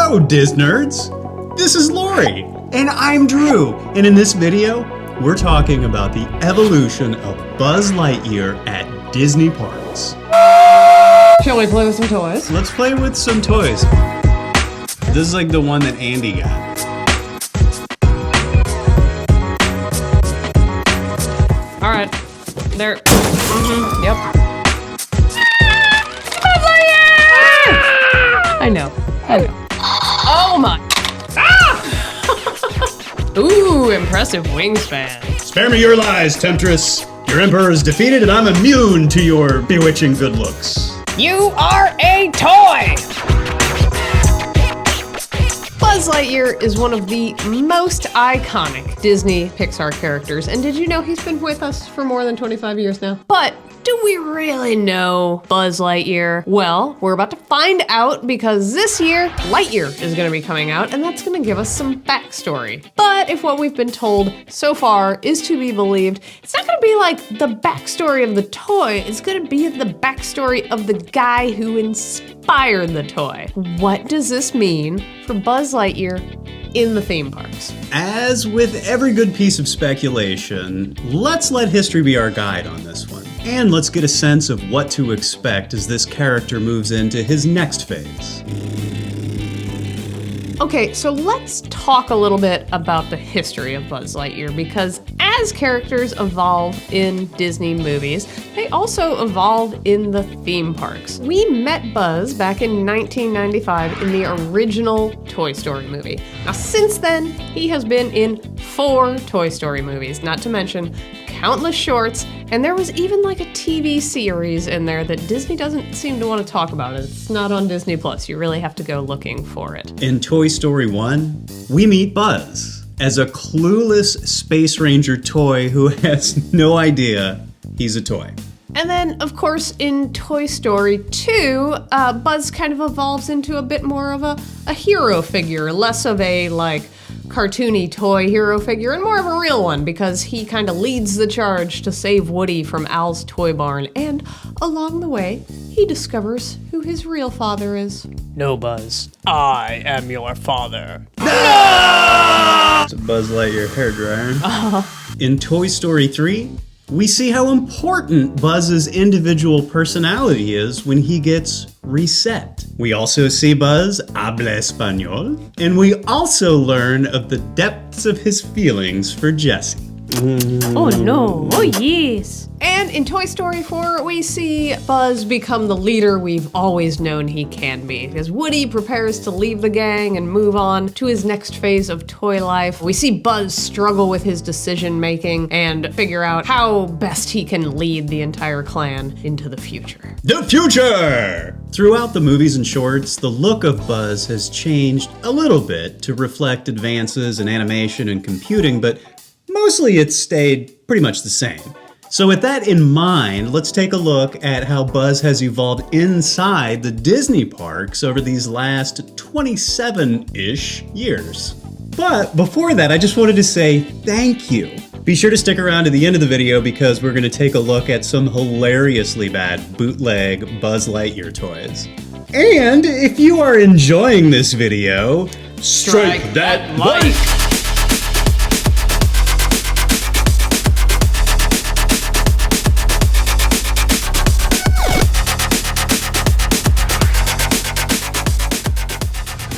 Hello, Disnerds! This is Lori, and I'm Drew, and in this video, we're talking about the evolution of Buzz Lightyear at Disney parks. Shall we play with some toys? Let's play with some toys. This is like the one that Andy got. All right, there. Yep. I know. Oh my! Ah! Ooh, impressive wingspan. Spare me your lies, Temptress. Your Emperor is defeated, and I'm immune to your bewitching good looks. You are a toy! Buzz Lightyear is one of the most iconic Disney Pixar characters, and did you know he's been with us for more than 25 years now? But do we really know Buzz Lightyear? Well, we're about to find out because this year, Lightyear is going to be coming out, and that's going to give us some backstory. But if what we've been told so far is to be believed, it's not going to be like the backstory of the toy, it's going to be the backstory of the guy who inspired the toy. What does this mean for Buzz Lightyear in the theme parks? As with every good piece of speculation, let's let history be our guide on this one. And let's get a sense of what to expect as this character moves into his next phase. Okay, so let's talk a little bit about the history of Buzz Lightyear, because as characters evolve in Disney movies, they also evolve in the theme parks. We met Buzz back in 1995 in the original Toy Story movie. Now, since then, he has been in 4 Toy Story movies, not to mention countless shorts, and there was even like a TV series in there that Disney doesn't seem to want to talk about. It's not on Disney Plus. You really have to go looking for it. In Toy Story 1, we meet Buzz as a clueless Space Ranger toy who has no idea he's a toy. And then, of course, in Toy Story 2, Buzz kind of evolves into a bit more of a hero figure, less of a, like, cartoony toy hero figure and more of a real one, because he kind of leads the charge to save Woody from Al's toy barn, and along the way, he discovers who his real father is. No, Buzz. I am your father. No! It's a Buzz Lightyear hairdryer. In Toy Story 3, we see how important Buzz's individual personality is when he gets reset. We also see Buzz habla español, and we also learn of the depths of his feelings for Jessie. Oh no, oh yes. And in Toy Story 4, we see Buzz become the leader we've always known he can be. As Woody prepares to leave the gang and move on to his next phase of toy life, we see Buzz struggle with his decision making and figure out how best he can lead the entire clan into the future. The future! Throughout the movies and shorts, the look of Buzz has changed a little bit to reflect advances in animation and computing, but mostly it's stayed pretty much the same. So with that in mind, let's take a look at how Buzz has evolved inside the Disney parks over these last 27-ish years. But before that, I just wanted to say thank you. Be sure to stick around to the end of the video because we're going to take a look at some hilariously bad bootleg Buzz Lightyear toys. And if you are enjoying this video, strike that like!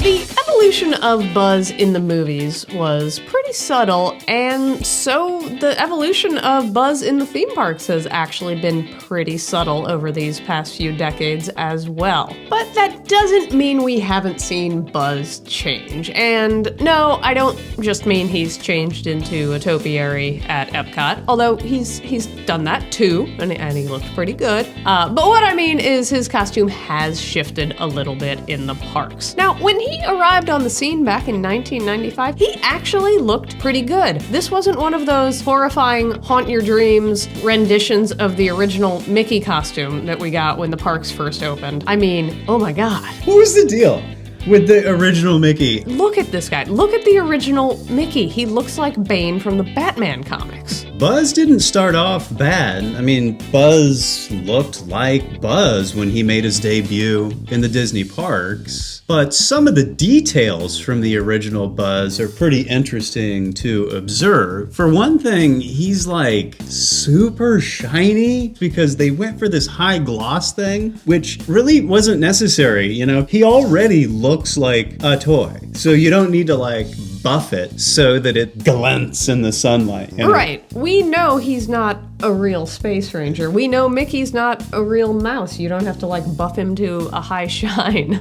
The evolution of Buzz in the movies was pretty subtle, and so the evolution of Buzz in the theme parks has actually been pretty subtle over these past few decades as well. But that doesn't mean we haven't seen Buzz change. And no, I don't just mean he's changed into a topiary at Epcot, although he's done that too, and he looked pretty good. But what I mean is his costume has shifted a little bit in the parks. Now, when he arrived on the scene back in 1995, he actually looked pretty good. This wasn't one of those horrifying haunt your dreams renditions of the original Mickey costume that we got when the parks first opened. I mean, oh my God. What was the deal with the original Mickey? Look at this guy. Look at the original Mickey. He looks like Bane from the Batman comics. Buzz didn't start off bad. I mean, Buzz looked like Buzz when he made his debut in the Disney parks. But some of the details from the original Buzz are pretty interesting to observe. For one thing, he's like super shiny because they went for this high gloss thing, which really wasn't necessary. You know, he already looks like a toy. So you don't need to like buff it so that it glints in the sunlight. You know? Right. We know he's not a real space ranger. We know Mickey's not a real mouse. You don't have to like buff him to a high shine.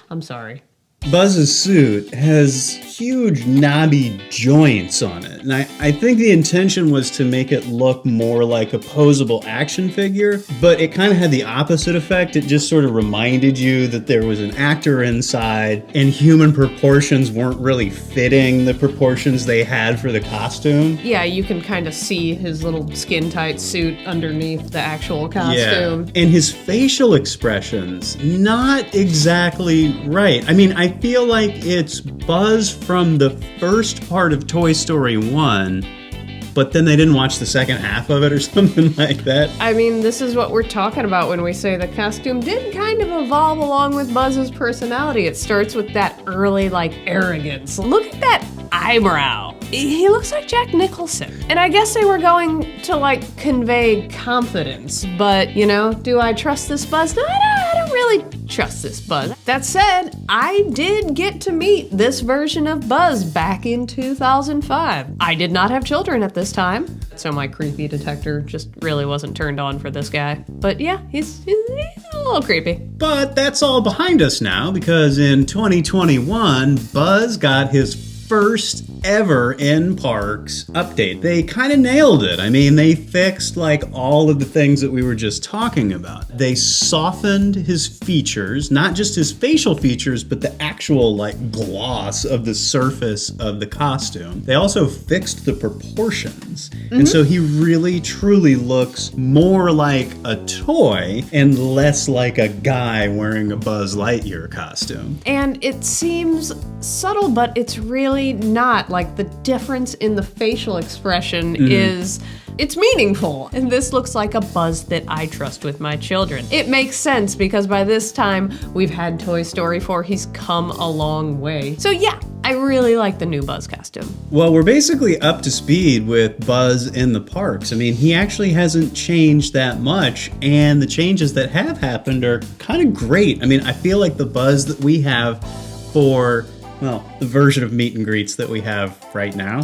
I'm sorry. Buzz's suit has huge knobby joints on it, and I think the intention was to make it look more like a posable action figure, but it kind of had the opposite effect. It just sort of reminded you that there was an actor inside, and human proportions weren't really fitting the proportions they had for the costume. Yeah, you can kind of see his little skin-tight suit underneath the actual costume. Yeah, and his facial expressions, not exactly right. I mean, I feel like it's Buzz from the first part of Toy Story 1, but then they didn't watch the second half of it or something like that. I mean, this is what we're talking about when we say the costume did kind of evolve along with Buzz's personality. It starts with that early, like, arrogance. Look at that eyebrow. He looks like Jack Nicholson. And I guess they were going to, like, convey confidence, but, you know, do I trust this Buzz? No, I don't really trust this Buzz. That said, I did get to meet this version of Buzz back in 2005. I did not have children at this time, so my creepy detector just really wasn't turned on for this guy. But yeah, he's a little creepy. But that's all behind us now, because in 2021, Buzz got his first ever in parks update. They kind of nailed it. I mean, they fixed like all of the things that we were just talking about. They softened his features, not just his facial features, but the actual like gloss of the surface of the costume. They also fixed the proportions. And so he really truly looks more like a toy and less like a guy wearing a Buzz Lightyear costume. And it seems subtle, but it's really not. Like, the difference in the facial expression it's meaningful. And this looks like a Buzz that I trust with my children. It makes sense because by this time we've had Toy Story 4. He's come a long way. So yeah, I really like the new Buzz costume. Well, we're basically up to speed with Buzz in the parks. I mean, he actually hasn't changed that much, and the changes that have happened are kind of great. I mean, I feel like the Buzz that we have for, well, the version of meet and greets that we have right now,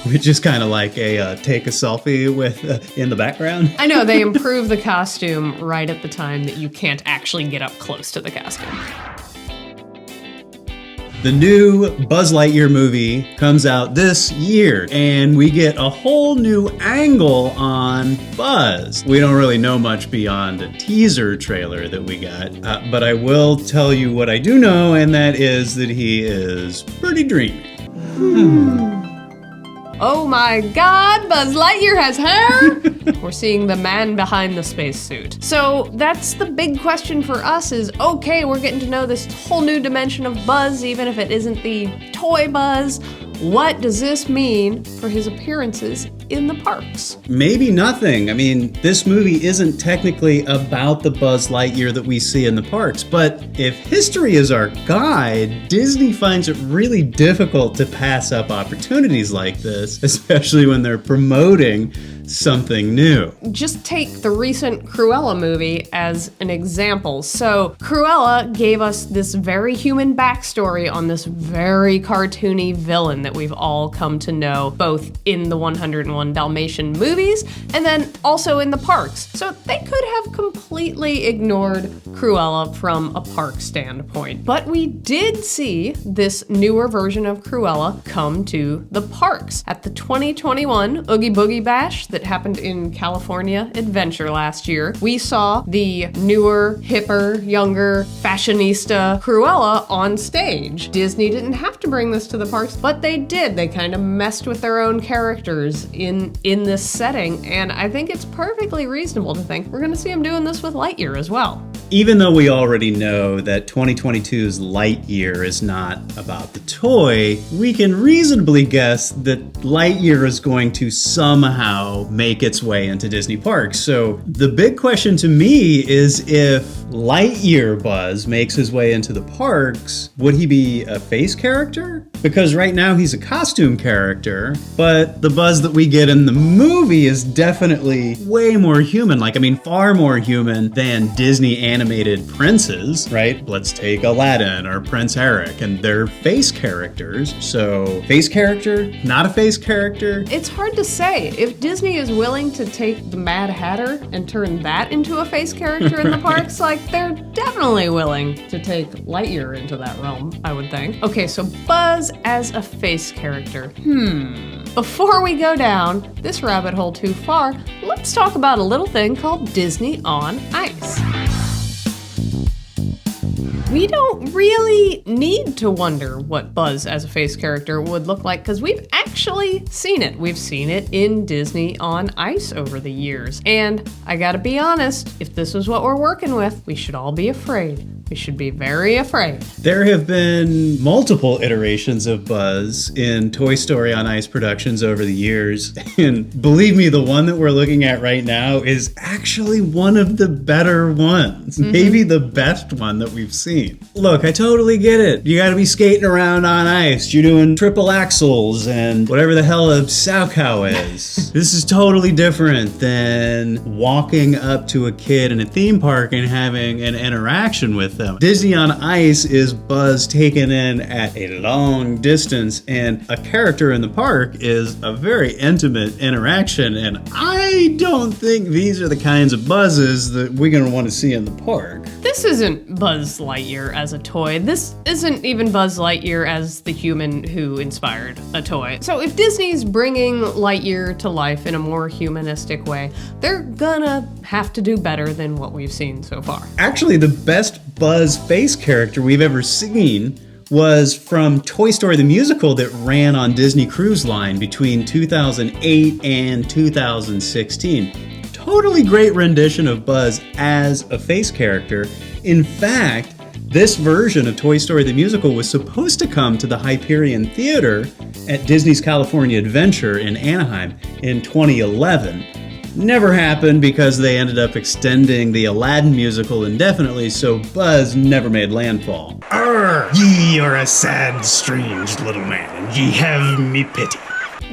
which is kind of like a take a selfie with in the background. I know, they improve the costume right at the time that you can't actually get up close to the costume. The new Buzz Lightyear movie comes out this year, and we get a whole new angle on Buzz. We don't really know much beyond a teaser trailer that we got, but I will tell you what I do know, and that is that he is pretty dreamy. Oh my god, Buzz Lightyear has hair! We're seeing the man behind the spacesuit. So that's the big question for us is, okay, we're getting to know this whole new dimension of Buzz, even if it isn't the toy Buzz. What does this mean for his appearances in the parks? Maybe nothing. I mean, this movie isn't technically about the Buzz Lightyear that we see in the parks, but if history is our guide, Disney finds it really difficult to pass up opportunities like this, especially when they're promoting something new. Just take the recent Cruella movie as an example. So Cruella gave us this very human backstory on this very cartoony villain that we've all come to know, both in the 101 Dalmatian movies and then also in the parks. So they could have completely ignored Cruella from a park standpoint. But we did see this newer version of Cruella come to the parks at the 2021 Oogie Boogie Bash that happened in California Adventure last year. We saw the newer, hipper, younger, fashionista Cruella on stage. Disney didn't have to bring this to the parks, but they did. They kind of messed with their own characters in this setting, and I think it's perfectly reasonable to think we're gonna see them doing this with Lightyear as well. Even though we already know that 2022's Lightyear is not about the toy, we can reasonably guess that Lightyear is going to somehow make its way into Disney parks. So the big question to me is, if Lightyear Buzz makes his way into the parks, would he be a face character? Because right now he's a costume character, but the Buzz that we get in the movie is definitely way more human. Far more human than Disney animated princes, right? Let's take Aladdin or Prince Eric, and they're face characters. So, face character? Not a face character? It's hard to say. If Disney is willing to take the Mad Hatter and turn that into a face character in the parks, they're definitely willing to take Lightyear into that realm, I would think. Okay, so Buzz as a face character. Before we go down this rabbit hole too far, let's talk about a little thing called Disney on Ice. We don't really need to wonder what Buzz as a face character would look like, because we've actually seen it. We've seen it in Disney on Ice over the years. And I gotta be honest, if this is what we're working with, we should all be afraid. We should be very afraid. There have been multiple iterations of Buzz in Toy Story on Ice productions over the years. And believe me, the one that we're looking at right now is actually one of the better ones. Maybe the best one that we've seen. Look, I totally get it. You gotta be skating around on ice. You're doing triple axels and whatever the hell a Saukow is. This is totally different than walking up to a kid in a theme park and having an interaction with them. Disney on Ice is Buzz taken in at a long distance, and a character in the park is a very intimate interaction, and I don't think these are the kinds of Buzzes that we're gonna want to see in the park. This isn't Buzz Lightyear as a toy. This isn't even Buzz Lightyear as the human who inspired a toy. So if Disney's bringing Lightyear to life in a more humanistic way, they're gonna have to do better than what we've seen so far. Actually, the best Buzz face character we've ever seen was from Toy Story the Musical that ran on Disney Cruise Line between 2008 and 2016. Totally great rendition of Buzz as a face character. In fact, this version of Toy Story the Musical was supposed to come to the Hyperion Theater at Disney's California Adventure in Anaheim in 2011. Never happened because they ended up extending the Aladdin musical indefinitely, so Buzz never made landfall. Arr, ye are a sad, strange little man. Ye have me pity.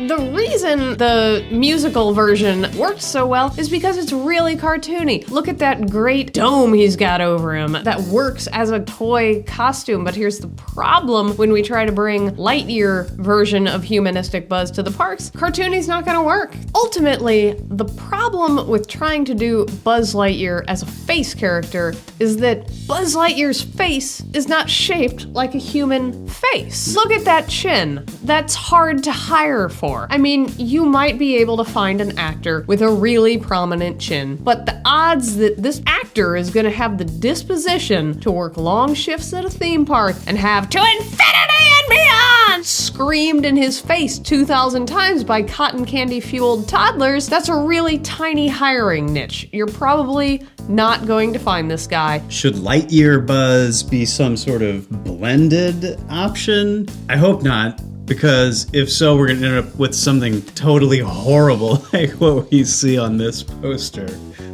The reason the musical version worked so well is because it's really cartoony. Look at that great dome he's got over him. That works as a toy costume, but here's the problem when we try to bring Lightyear version of humanistic Buzz to the parks. Cartoony's not gonna work. Ultimately, the problem with trying to do Buzz Lightyear as a face character is that Buzz Lightyear's face is not shaped like a human face. Look at that chin. That's hard to hire for. I mean, you might be able to find an actor with a really prominent chin, but the odds that this actor is gonna have the disposition to work long shifts at a theme park and have "to infinity and beyond" screamed in his face 2,000 times by cotton candy fueled toddlers, that's a really tiny hiring niche. You're probably not going to find this guy. Should Lightyear Buzz be some sort of blended option? I hope not. Because if so, we're gonna end up with something totally horrible like what we see on this poster.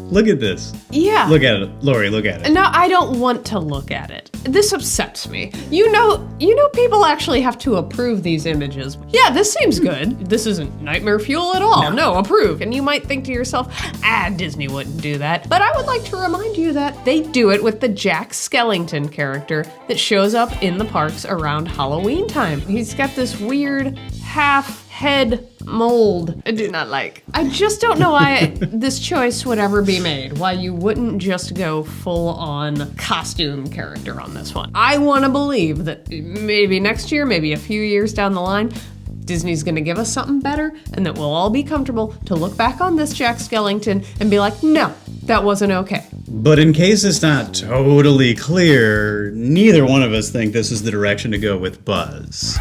Look at this. Yeah. Look at it. Lori, look at it. No, I don't want to look at it. This upsets me. You know people actually have to approve these images. Yeah, this seems good. This isn't nightmare fuel at all. No, approve. And you might think to yourself, Disney wouldn't do that. But I would like to remind you that they do it with the Jack Skellington character that shows up in the parks around Halloween time. He's got this weird half head mold I do not like. I just don't know why this choice would ever be made, why you wouldn't just go full on costume character on this one. I want to believe that maybe next year, maybe a few years down the line, Disney's gonna give us something better and that we'll all be comfortable to look back on this Jack Skellington and be like, no, that wasn't okay. But in case it's not totally clear, neither one of us think this is the direction to go with Buzz.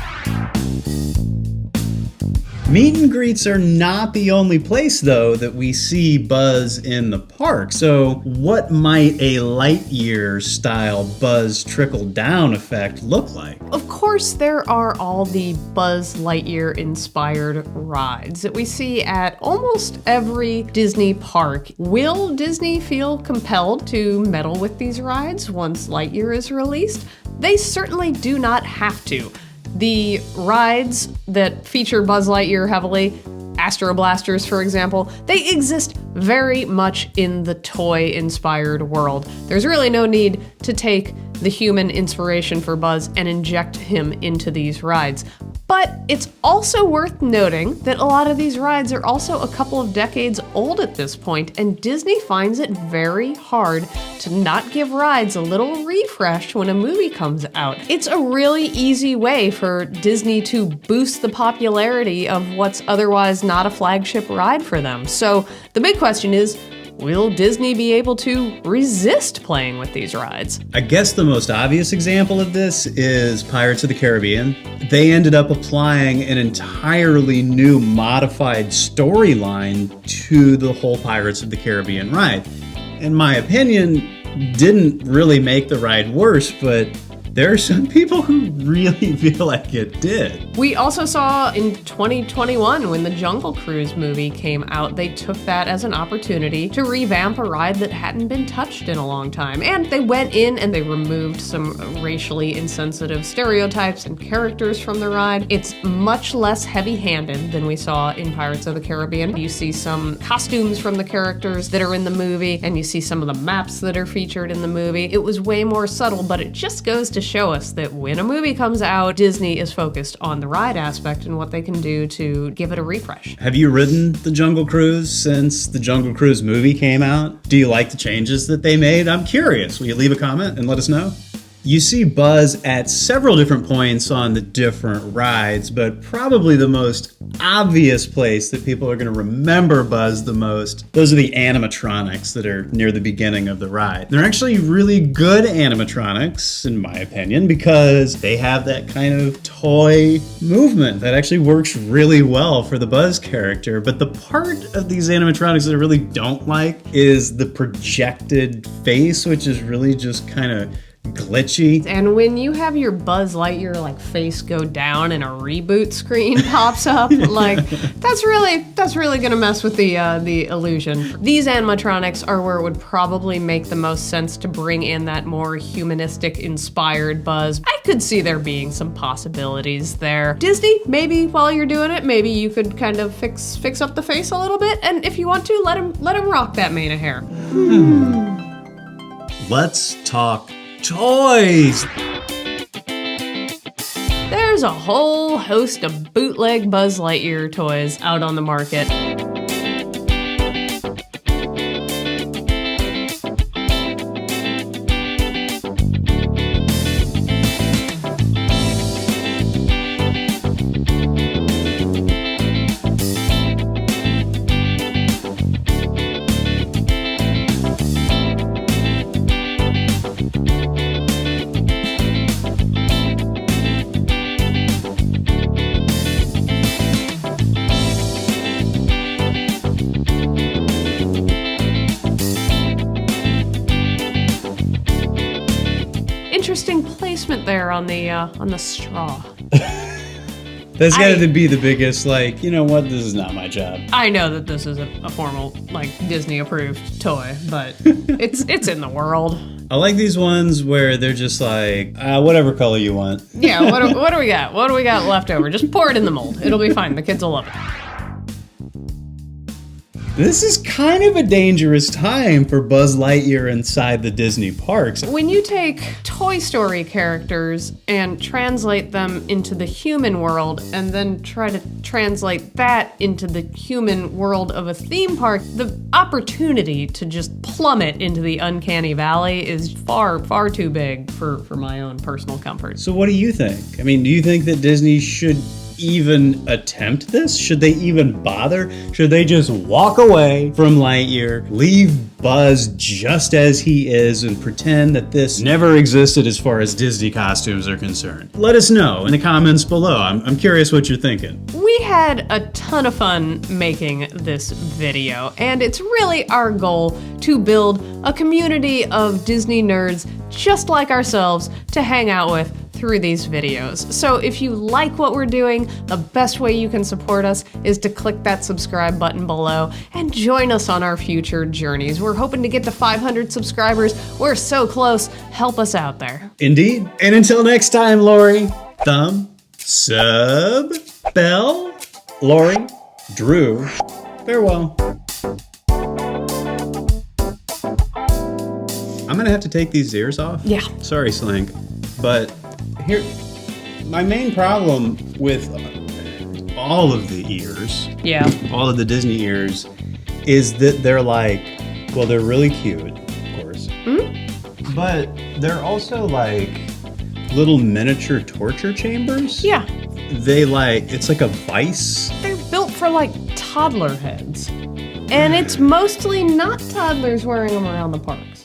Meet and greets are not the only place, though, that we see Buzz in the park. So what might a Lightyear-style Buzz trickle-down effect look like? Of course, there are all the Buzz Lightyear-inspired rides that we see at almost every Disney park. Will Disney feel compelled to meddle with these rides once Lightyear is released? They certainly do not have to. The rides that feature Buzz Lightyear heavily, Astro Blasters, for example, they exist very much in the toy-inspired world. There's really no need to take the human inspiration for Buzz and inject him into these rides. But it's also worth noting that a lot of these rides are also a couple of decades old at this point, and Disney finds it very hard to not give rides a little refresh when a movie comes out. It's a really easy way for Disney to boost the popularity of what's otherwise not a flagship ride for them. So the big question is, will Disney be able to resist playing with these rides? I guess the most obvious example of this is Pirates of the Caribbean. They ended up applying an entirely new modified storyline to the whole Pirates of the Caribbean ride. In my opinion, didn't really make the ride worse, but there are some people who really feel like it did. We also saw in 2021 when the Jungle Cruise movie came out, they took that as an opportunity to revamp a ride that hadn't been touched in a long time. And they went in and they removed some racially insensitive stereotypes and characters from the ride. It's much less heavy-handed than we saw in Pirates of the Caribbean. You see some costumes from the characters that are in the movie, and you see some of the maps that are featured in the movie. It was way more subtle, but it just goes to show us that when a movie comes out, Disney is focused on the ride aspect and what they can do to give it a refresh. Have you ridden the Jungle Cruise since the Jungle Cruise movie came out? Do you like the changes that they made? I'm curious. Will you leave a comment and let us know? You see Buzz at several different points on the different rides, but probably the most obvious place that people are going to remember Buzz the most, those are the animatronics that are near the beginning of the ride. They're actually really good animatronics, in my opinion, because they have that kind of toy movement that actually works really well for the Buzz character. But the part of these animatronics that I really don't like is the projected face, which is really just kind of glitchy. And when you have your Buzz Lightyear like face go down and a reboot screen pops up, like that's really gonna mess with the illusion. These animatronics are where it would probably make the most sense to bring in that more humanistic inspired Buzz. I could see there being some possibilities there. Disney, maybe while you're doing it, maybe you could kind of fix up the face a little bit, and if you want to, let him rock that mane of hair. Let's talk toys. There's a whole host of bootleg Buzz Lightyear toys out on the market. Interesting placement there on the straw. That's got to be the biggest, like, you know what, this is not my job. I know that this isn't a formal, like, Disney-approved toy, but it's in the world. I like these ones where they're just like, whatever color you want. Yeah, what do we got? What do we got left over? Just pour it in the mold. It'll be fine. The kids will love it. This is kind of a dangerous time for Buzz Lightyear inside the Disney parks. When you take Toy Story characters and translate them into the human world and then try to translate that into the human world of a theme park, the opportunity to just plummet into the uncanny valley is far, far too big for my own personal comfort. So what do you think? I mean, do you think that Disney should even attempt this? Should they even bother? Should they just walk away from Lightyear, leave Buzz just as he is, and pretend that this never existed as far as Disney costumes are concerned? Let us know in the comments below. I'm curious what you're thinking. We had a ton of fun making this video, and it's really our goal to build a community of Disney nerds just like ourselves to hang out with through these videos. So if you like what we're doing, the best way you can support us is to click that subscribe button below and join us on our future journeys. We're hoping to get to 500 subscribers. We're so close. Help us out there. Indeed. And until next time, Lori, thumb, sub, bell, Lori, Drew, farewell. I'm gonna have to take these ears off. Yeah. Sorry, Slink. But here, my main problem with all of the ears, all of the Disney ears, is that they're like, well, they're really cute, of course. But they're also like little miniature torture chambers. Yeah. It's like a vice. They're built for like toddler heads. And it's mostly not toddlers wearing them around the parks.